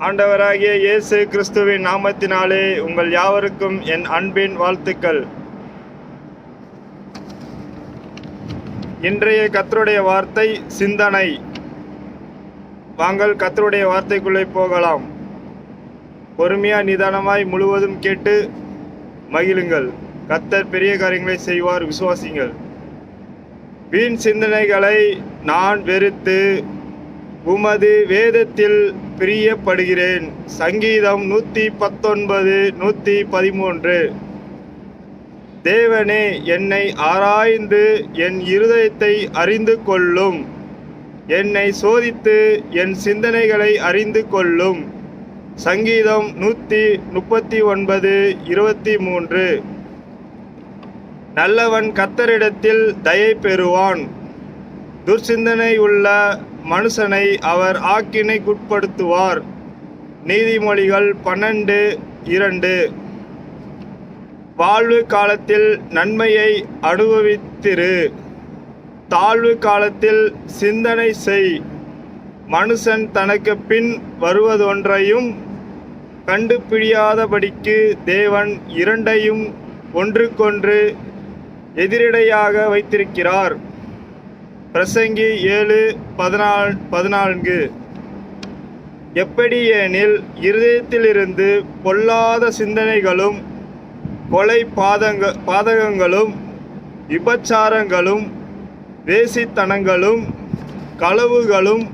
ஆண்டவராகிய இயேசு கிறிஸ்துவின் நாமத்தினாலே உங்கள் யாவருக்கும் என் அன்பின் வாழ்த்துக்கள். இன்றைய கர்த்தருடைய வார்த்தை சிந்தனை. வாங்கள் கர்த்தருடைய வார்த்தைக்குள்ளே போகலாம். பொறுமையா நிதானமாய் முழுவதும் கேட்டு மகிழுங்கள். கர்த்தர் பெரிய காரியங்களை செய்வார், விசுவாசிங்கள். வீண் சிந்தனைகளை நான் வெறுத்து உமது வேதத்தில் பிரியப்படுகிறேன். சங்கீதம் 119 113. தேவனே, என்னை ஆராய்ந்து என் இருதயத்தை அறிந்து கொள்ளும். என்னை சோதித்து என் சிந்தனைகளை அறிந்து கொள்ளும். சங்கீதம் 139 23. நல்லவன் கர்த்தரிடத்தில் தயை பெறுவான். துர்சிந்தனை உள்ள மனுஷனை அவர் ஆக்கினைக்குட்படுத்துவார். நீதிமொழிகள் 12:2. வாழ்வு காலத்தில் நன்மையை அனுபவித்திரு, தாழ்வு காலத்தில் சிந்தனை செய். மனுஷன் தனக்கு பின் வருவதொன்றையும் கண்டுபிடியாதபடிக்கு தேவன் இரண்டையும் ஒன்றுக்கொன்று எதிரிடையாக வைத்திருக்கிறார். பிரசங்கி 7:14. எப்படியெனில் இருதயத்திலிருந்து பொல்லாத சிந்தனைகளும் கொலை பாதகங்களும் விபச்சாரங்களும் வேசித்தனங்களும் களவுகளும்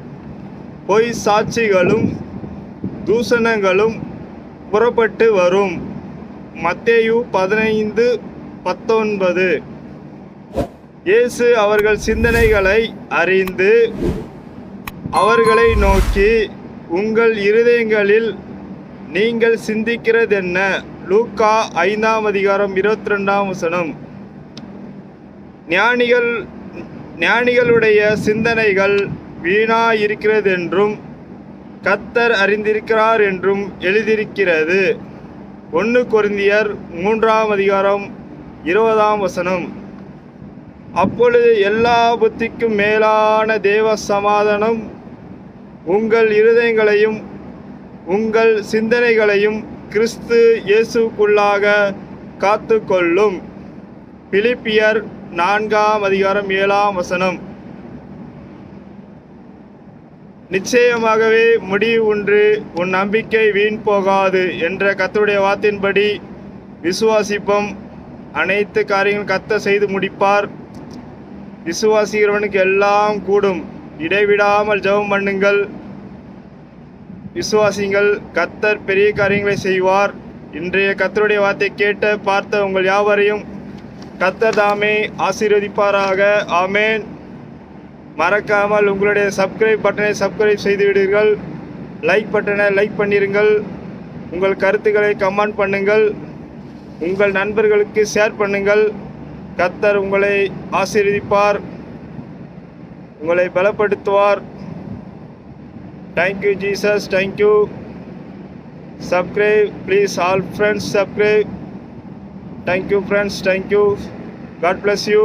பொய் சாட்சிகளும் தூஷணங்களும் புறப்பட்டு வரும். மத்தேயு 15:19. இயேசு அவர்கள் சிந்தனைகளை அறிந்து அவர்களை நோக்கி, உங்கள் இருதயங்களில் நீங்கள் சிந்திக்கிறதென்ன? லூக்கா 5:22. ஞானிகளுடைய சிந்தனைகள் வீணாயிருக்கிறதென்றும் கர்த்தர் அறிந்திருக்கிறார் என்றும் எழுதியிருக்கிறது. 1 கொரிந்தியர் 3:20. அப்பொழுது எல்லா புத்திக்கும் மேலான தேவ சமாதானம் உங்கள் இருதயங்களையும் உங்கள் சிந்தனைகளையும் கிறிஸ்து இயேசுக்குள்ளாக காத்து கொள்ளும். பிலிப்பியர் 4:7. நிச்சயமாகவே முடிவு ஒன்று, உன் நம்பிக்கை வீண் போகாது என்ற கர்த்தருடைய வார்த்தையின்படி விசுவாசிப்போம். அனைத்து காரியங்களும் கர்த்தர் செய்து முடிப்பார். விசுவாசிக்கிறவனுக்கு எல்லாம் கூடும். இடைவிடாமல் ஜெபம் பண்ணுங்கள், விசுவாசிங்கள். கர்த்தர் பெரிய காரியங்களை செய்வார். இன்றைய கர்த்தருடைய வார்த்தை கேட்ட பார்த்த உங்கள் யாவரையும் கர்த்தர் தாமே ஆசீர்வதிப்பாராக. ஆமேன். மறக்காமல் உங்களுடைய சப்ஸ்கிரைப் பட்டனை சப்ஸ்கிரைப் செய்து விடுங்கள். லைக் பட்டனை லைக் பண்ணிருங்கள். உங்கள் கருத்துக்களை கமெண்ட் பண்ணுங்கள். உங்கள் நண்பர்களுக்கு ஷேர் பண்ணுங்கள். கர்த்தர் உங்களை ஆசீர்வதிப்பார், உங்களை பலப்படுத்துவார். Thank you Jesus, thank you. Subscribe please, all friends subscribe. Thank you friends, thank you. God bless you.